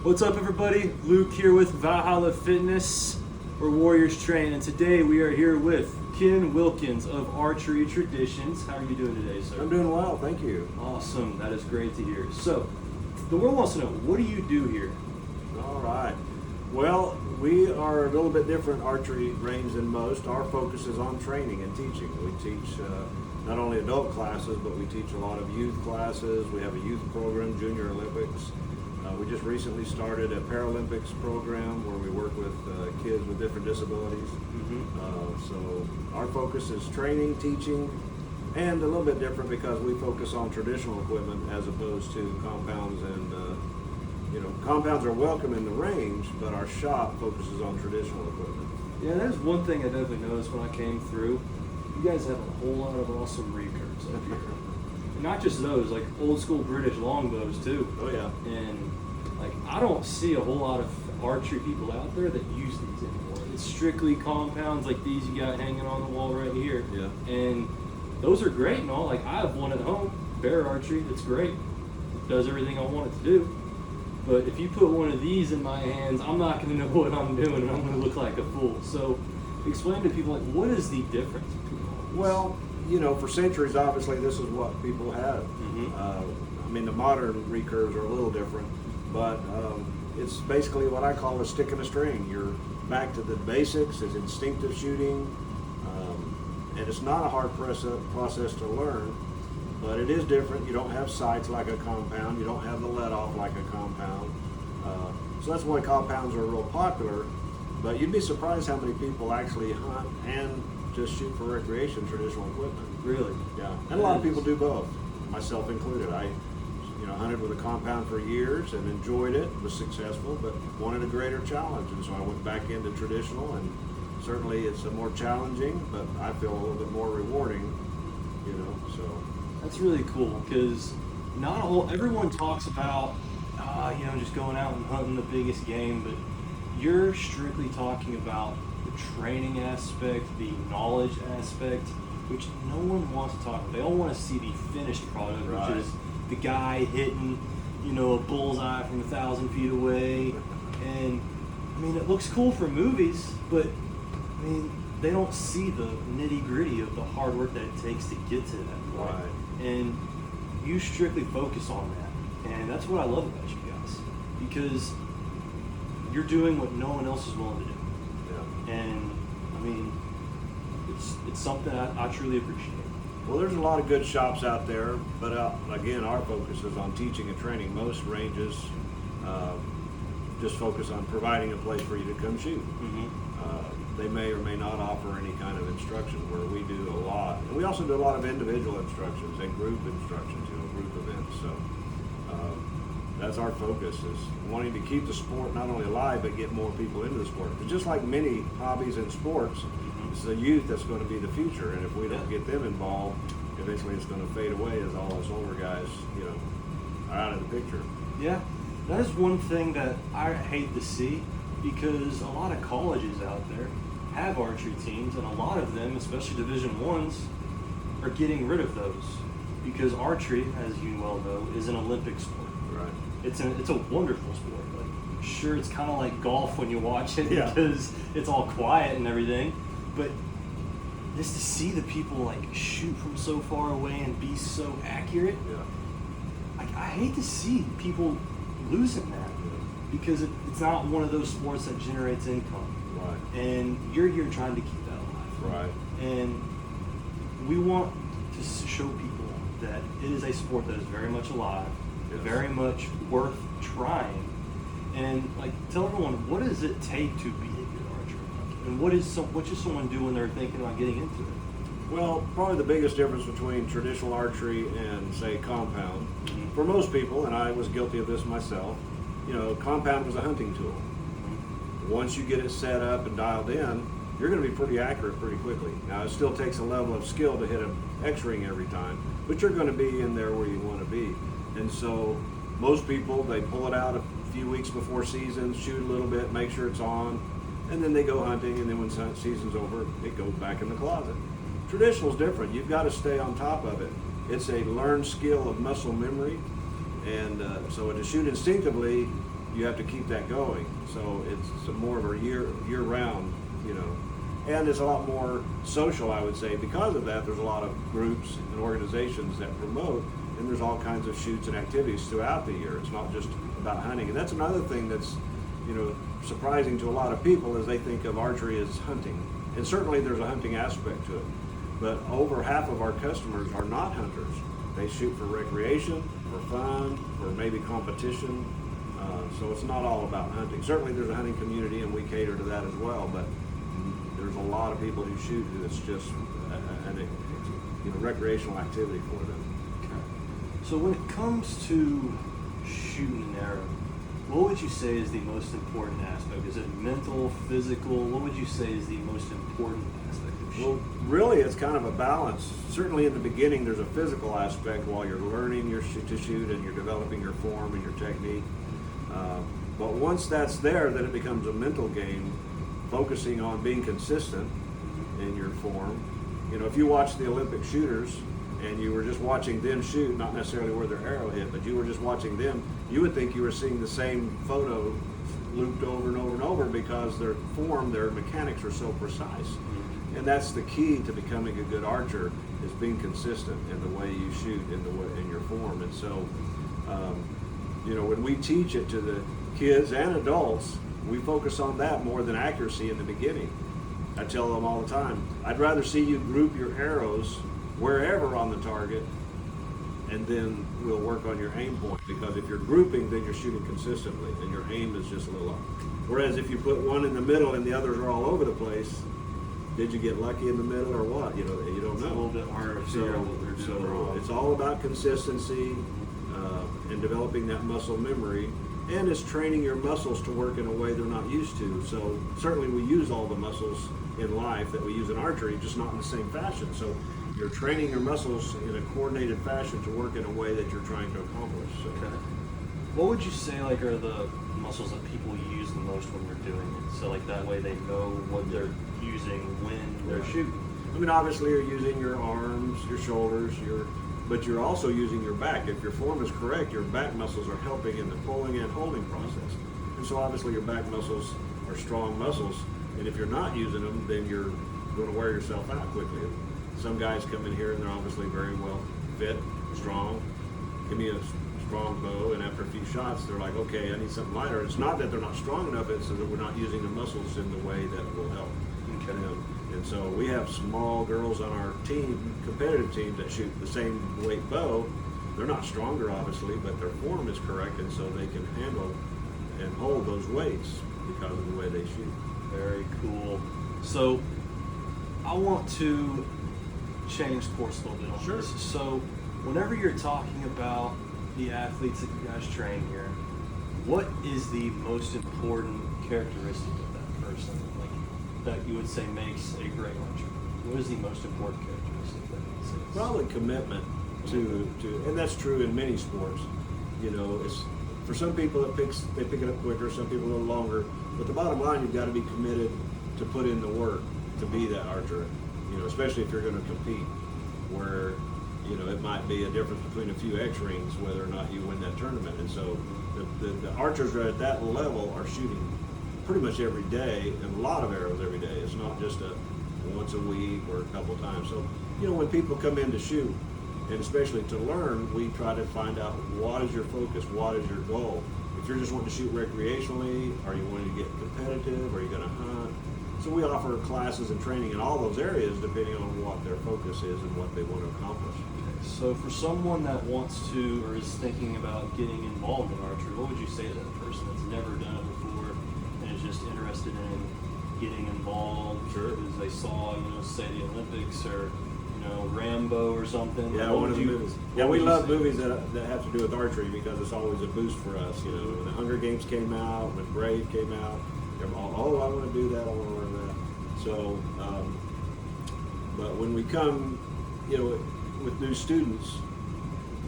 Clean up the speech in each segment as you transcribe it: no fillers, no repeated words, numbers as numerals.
What's up, everybody? Luke here with Valhalla Fitness, where Warriors train, and today we are here with Ken Wilkins of Archery Traditions. How are you doing today, sir? I'm doing well, thank you. Awesome, that is great to hear. So, the world wants to know, what do you do here? All right. Well, we are a little bit different archery range than most. Our focus is on training and teaching. We teach not only adult classes, but we teach a lot of youth classes. We have a youth program, Junior Olympics. We just recently started a Paralympics program where we work with kids with different disabilities. So our focus is training, teaching, and a little bit different because we focus on traditional equipment as opposed to compounds. And compounds are welcome in the range, but our shop focuses on traditional equipment. Yeah, there's one thing I definitely noticed when I came through. You guys have a whole lot of awesome recurves up here. And not just those, like old school British longbows too. Oh yeah. And like, I don't see a whole lot of archery people out there that use these anymore. It's strictly compounds like these you got hanging on the wall right here. Yeah. And those are great and all. Like, I have one at home, Bear Archery, that's great. It does everything I want it to do. But if you put one of these in my hands, I'm not going to know what I'm doing, and I'm going to look like a fool. So explain to people, like, what is the difference between all these? Well, for centuries, obviously, this is what people had. The modern recurves are a little different, but it's basically what I call a stick and a string. You're back to the basics, it's instinctive shooting, and it's not a hard process to learn, but it is different. You don't have sights like a compound, you don't have the let off like a compound. So that's why compounds are real popular, but you'd be surprised how many people actually hunt and just shoot for recreation traditional equipment. Really? Yeah, and a lot of people do both, myself included. I hunted with a compound for years and enjoyed it, was successful, but wanted a greater challenge, and so I went back into traditional, and certainly it's a more challenging, but I feel a little bit more rewarding, so. That's really cool, because everyone talks about, just going out and hunting the biggest game, but you're strictly talking about the training aspect, the knowledge aspect, which no one wants to talk about. They all want to see the finished product, Right. which is the guy hitting, a bullseye from 1,000 feet away. And it looks cool for movies, but they don't see the nitty gritty of the hard work that it takes to get to that point. Right. And you strictly focus on that. And that's what I love about you guys, because you're doing what no one else is willing to do. Yeah. And it's something I truly appreciate. Well, there's a lot of good shops out there, but again, our focus is on teaching and training. Most ranges just focus on providing a place for you to come shoot. They may or may not offer any kind of instruction, where we do a lot. And we also do a lot of individual instructions and group instructions, group events. So that's our focus, is wanting to keep the sport not only alive, but get more people into the sport. But just like many hobbies and sports, it's the youth that's going to be the future, and if we don't get them involved, eventually it's going to fade away as all us older guys, are out of the picture. Yeah, that is one thing that I hate to see, because a lot of colleges out there have archery teams, and a lot of them, especially Division Ones, are getting rid of those, because archery, as you well know, is an Olympic sport. Right. It's a wonderful sport. Like, sure, it's kind of like golf when you watch it, Yeah. because it's all quiet and everything. But just to see the people like shoot from so far away and be so accurate, Yeah. I hate to see people losing that, because it's not one of those sports that generates income. Right. And you're here trying to keep that alive. Right. And we want to show people that it is a sport that is very much alive, Yes. very much worth trying. And tell everyone, what does it take to be a good archer? And what should someone do when they're thinking about getting into it? Well, probably the biggest difference between traditional archery and, say, compound, for most people, and I was guilty of this myself, compound was a hunting tool. Once you get it set up and dialed in, you're going to be pretty accurate pretty quickly. Now, it still takes a level of skill to hit an X-ring every time, but you're going to be in there where you want to be. And so most people, they pull it out a few weeks before season, shoot a little bit, make sure it's on, and then they go hunting, and then when season's over, it goes back in the closet. Traditional is different. You've got to stay on top of it. It's a learned skill of muscle memory, and so to shoot instinctively, you have to keep that going. So it's more of a year round, you know. And it's a lot more social, I would say. Because of that, there's a lot of groups and organizations that promote, and there's all kinds of shoots and activities throughout the year. It's not just about hunting. And that's another thing that's, you know, surprising to a lot of people, is they think of archery as hunting. And certainly there's a hunting aspect to it. But over half of our customers are not hunters. They shoot for recreation, for fun, for maybe competition. So it's not all about hunting. Certainly there's a hunting community, and we cater to that as well. But there's a lot of people who shoot who it's just a recreational activity for them. Okay. So when it comes to shooting an arrow, what would you say is the most important aspect? Is it mental, physical? What would you say is the most important aspect of shooting? Well, really, it's kind of a balance. Certainly in the beginning, there's a physical aspect while you're learning to shoot and you're developing your form and your technique. But once that's there, then it becomes a mental game, focusing on being consistent in your form. You know, if you watch the Olympic shooters and you were just watching them shoot, not necessarily where their arrow hit, but you were just watching them, you would think you were seeing the same photo looped over and over and over, because their form, their mechanics are so precise. And that's the key to becoming a good archer, is being consistent in the way you shoot, in your form. And so, you know, when we teach it to the kids and adults, we focus on that more than accuracy in the beginning. I tell them all the time, I'd rather see you group your arrows wherever on the target, and then we'll work on your aim point. Because if you're grouping, then you're shooting consistently, and your aim is just a little off. Whereas if you put one in the middle and the others are all over the place, did you get lucky in the middle or what? You know, you don't know. It's a little bit harder to figure out what they're doing wrong. It's all about consistency and developing that muscle memory, and it's training your muscles to work in a way they're not used to. So certainly we use all the muscles in life that we use in archery, just not in the same fashion. So you're training your muscles in a coordinated fashion to work in a way that you're trying to accomplish. So. Okay. What would you say are the muscles that people use the most when they're doing it? So that way they know what they're using when they're shooting. I mean, obviously you're using your arms, your shoulders, but you're also using your back. If your form is correct, your back muscles are helping in the pulling and holding process. And so obviously your back muscles are strong muscles, and if you're not using them, then you're going to wear yourself out quickly. Some guys come in here and they're obviously very well fit, strong. Give me a strong bow, and after a few shots, they're like, okay, I need something lighter. It's not that they're not strong enough, it's that we're not using the muscles in the way that will help. Okay. And so we have small girls on our team, competitive teams, that shoot the same weight bow. They're not stronger, obviously, but their form is correct, and so they can handle and hold those weights because of the way they shoot. Very cool. So I want to change course a little bit on this. So whenever you're talking about the athletes that you guys train here, what is the most important characteristic of that person, that you would say makes a great archer? What is the most important characteristic that you would say? Probably commitment to, and that's true in many sports. You know, it's for some people they pick it up quicker, some people a little longer. But the bottom line, you've got to be committed to put in the work to be that archer. You know, especially if you're going to compete, where you know it might be a difference between a few X rings whether or not you win that tournament. And so the archers are at that level are shooting pretty much every day, and a lot of arrows every day. It's not just a once a week or a couple times. So, you know, when people come in to shoot, and especially to learn, we try to find out what is your focus, what is your goal. If you're just wanting to shoot recreationally, are you wanting to get competitive, are you going to hunt? So we offer classes and training in all those areas depending on what their focus is and what they want to accomplish. So for someone that wants to or is thinking about getting involved in archery, what would you say to that person that's never done it before and is just interested in getting involved? Sure. Because they saw, say the Olympics or, Rambo or something. Yeah, one of the movies. Yeah, we love movies that have to do with archery because it's always a boost for us. You know, when the Hunger Games came out, when Brave came out, they're all, I want to do that, I want to learn that. So, but when we come, with new students,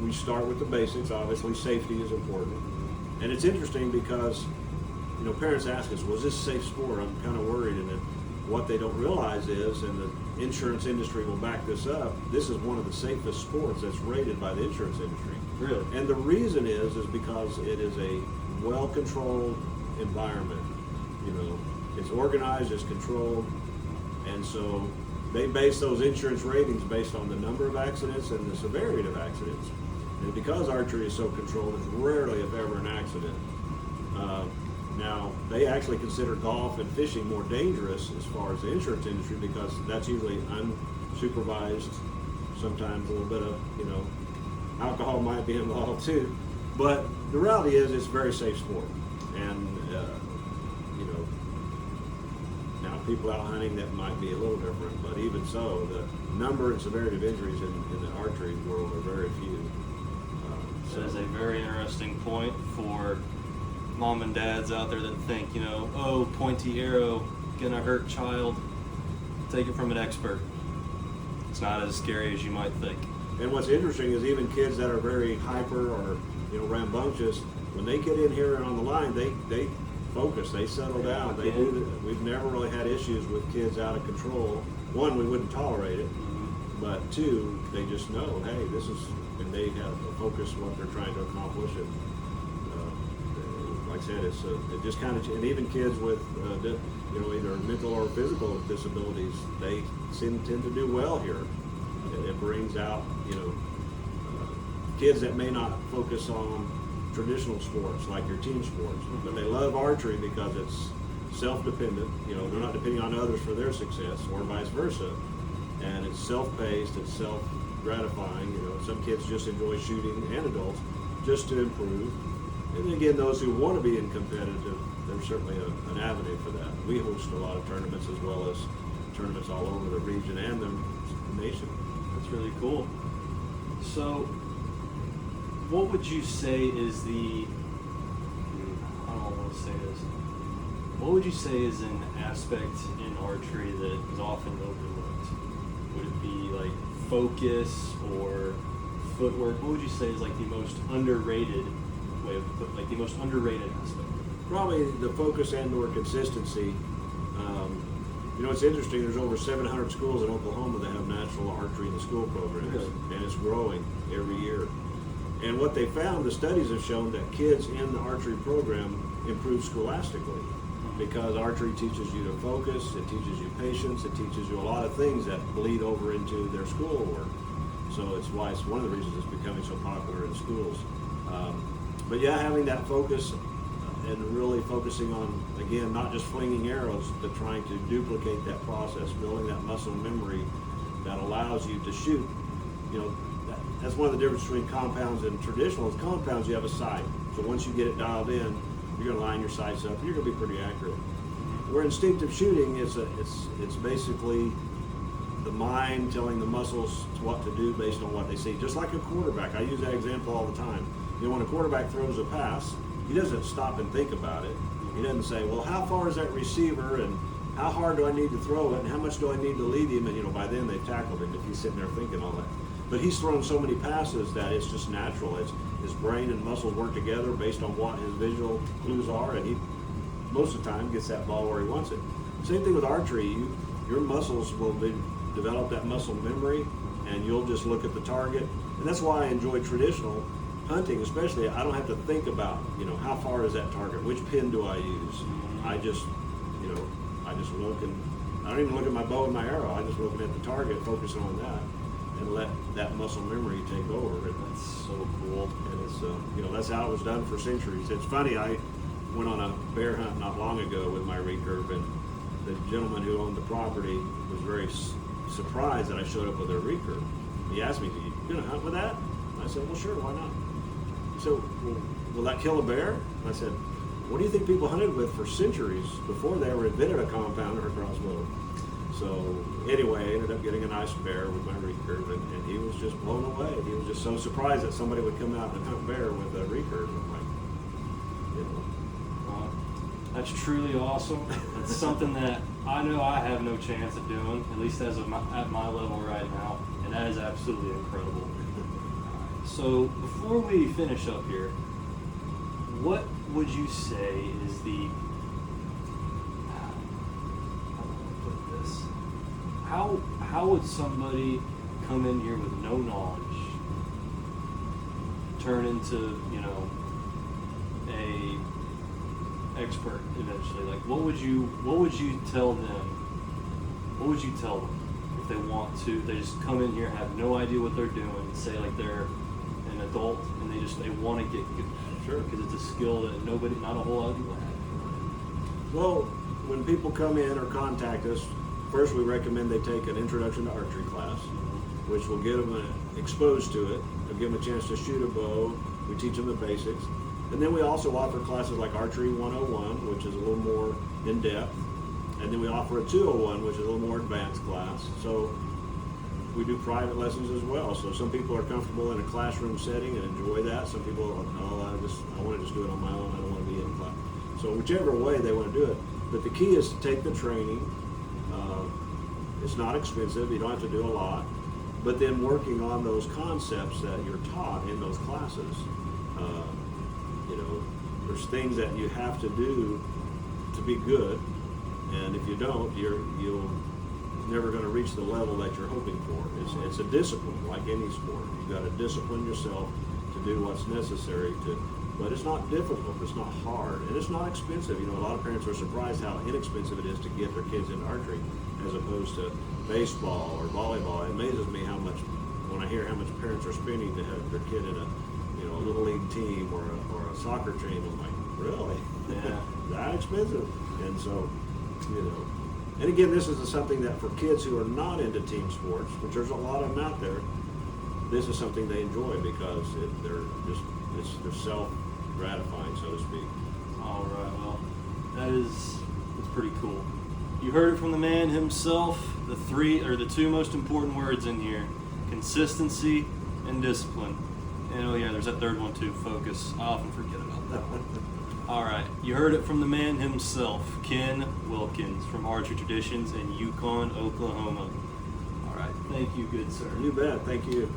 we start with the basics. Obviously, safety is important. And it's interesting because, parents ask us, was this a safe sport? I'm kind of worried. And what they don't realize is, and the insurance industry will back this up, this is one of the safest sports that's rated by the insurance industry. Really? And the reason is because it is a well-controlled environment. You know, it's organized, it's controlled, and so they base those insurance ratings based on the number of accidents and the severity of accidents. And because archery is so controlled, it's rarely, if ever, an accident. Now, they actually consider golf and fishing more dangerous as far as the insurance industry, because that's usually unsupervised. Sometimes a little bit of, you know, alcohol might be involved too. But the reality is, it's a very safe sport. And, you know, now people out hunting, that might be a little different, but even so, the number and severity of injuries in the archery world are very few. That is a very interesting point for mom and dads out there that think, you know, oh, pointy arrow, gonna hurt child. Take it from an expert. It's not as scary as you might think. And what's interesting is even kids that are very hyper or, you know, rambunctious, when they get in here and on the line, they focus, they settle down. They do. We've never really had issues with kids out of control. One, we wouldn't tolerate it, but two, they just know, hey, this is, and they have a focus what they're trying to accomplish. And like I said, it just kind of, and even kids with, you know, either mental or physical disabilities, they tend to do well here. It brings out, you know, kids that may not focus on traditional sports like your team sports, but they love archery because it's self-dependent. You know, they're not depending on others for their success, or vice versa. And it's self-paced, it's self-gratifying. You know, some kids just enjoy shooting, and adults, just to improve. And then again, those who want to be in competitive, there's certainly an avenue for that. We host a lot of tournaments, as well as tournaments all over the region and the nation. That's really cool. So, what would you say is the, I don't want to say this, what would you say is an aspect in archery that is often overlooked? Would it be like focus or footwork? What would you say is like the most underrated way of put, like the most underrated aspect? Probably the focus and/or consistency. You know, it's interesting. There's over 700 schools in Oklahoma that have natural archery in the school programs, Really? and it's growing every year. And what they found, the studies have shown that kids in the archery program improve scholastically, because archery teaches you to focus, it teaches you patience, it teaches you a lot of things that bleed over into their schoolwork. So it's why it's one of the reasons it's becoming so popular in schools. But yeah, having that focus and really focusing on, again, not just flinging arrows, but trying to duplicate that process, building that muscle memory that allows you to shoot. You know, that's one of the differences between compounds and traditional. Is compounds, you have a sight. So once you get it dialed in, you're going to line your sights up, and you're going to be pretty accurate. Where instinctive shooting is, it's basically the mind telling the muscles what to do based on what they see. Just like a quarterback. I use that example all the time. You know, when a quarterback throws a pass, he doesn't stop and think about it. He doesn't say, well, how far is that receiver, and how hard do I need to throw it, and how much do I need to lead him? And, you know, by then they've tackled him if he's sitting there thinking all that. But he's thrown so many passes that it's just natural. His brain and muscles work together based on what his visual clues are, and he, most of the time, gets that ball where he wants it. Same thing with archery. Your muscles will develop that muscle memory, and you'll just look at the target. And that's why I enjoy traditional hunting, especially. I don't have to think about, you know, how far is that target, which pin do I use. I just, you know, I just look, and I don't even look at my bow and my arrow. I just look at the target, focusing on that, and let that muscle memory take over. And That's so cool. and it's, you know, that's how it was done for centuries. It's funny, I went on a bear hunt not long ago with my recurve, and the gentleman who owned the property was very surprised that I showed up with a recurve. He asked me, "You gonna hunt with that?" I said, "Well, sure, why not?" So, well, will that kill a bear? And I said, "What do you think people hunted with for centuries before they ever invented a compound or a crossbow?" So anyway, I ended up getting a nice bear with my recurve, and he was just blown away. He was just so surprised that somebody would come out and hunt bear with a recurve. And I'm like, you know. Wow. That's truly awesome. That's something that I know I have no chance of doing, at least at my level right now, and that is absolutely incredible. So before we finish up here, what would you say is the, how do I put this? How would somebody come in here with no knowledge turn into, you know, a expert eventually. Like, what would you tell them? What would you tell them if they want to? They just come in here, have no idea what they're doing, say like they're an adult and they want to get good. Sure. Because it's a skill that not a whole lot of people have. Well, when people come in or contact us, first we recommend they take an introduction to archery class, which will get them exposed to it. It'll give them a chance to shoot a bow. We teach them the basics. And then we also offer classes like Archery 101, which is a little more in-depth. And then we offer a 201, which is a little more advanced class. So we do private lessons as well. So some people are comfortable in a classroom setting and enjoy that. Some people, I want to just do it on my own. I don't want to be in class. So whichever way they want to do it. But the key is to take the training. It's not expensive. You don't have to do a lot. But then working on those concepts that you're taught in those classes. There's things that you have to do to be good. And if you don't, you'll never going to reach the level that you're hoping for. It's a discipline, like any sport. You've got to discipline yourself to do what's necessary but it's not difficult, it's not hard, and it's not expensive. A lot of parents are surprised how inexpensive it is to get their kids into archery as opposed to baseball or volleyball. It amazes me when I hear how much parents are spending to have their kid in a little league team or a soccer team. I'm like, really? Yeah. That expensive? And so, and again, this is something that for kids who are not into team sports, which there's a lot of them out there, this is something they enjoy because they're self-gratifying, so to speak. All right, well, that's pretty cool. You heard it from the man himself. The two most important words in here: consistency and discipline. And oh yeah, there's that third one too, focus. I often forget about that one. All right, you heard it from the man himself, Ken Wilkins from Archery Traditions in Yukon, Oklahoma. All right, thank you, good sir. You bet, thank you.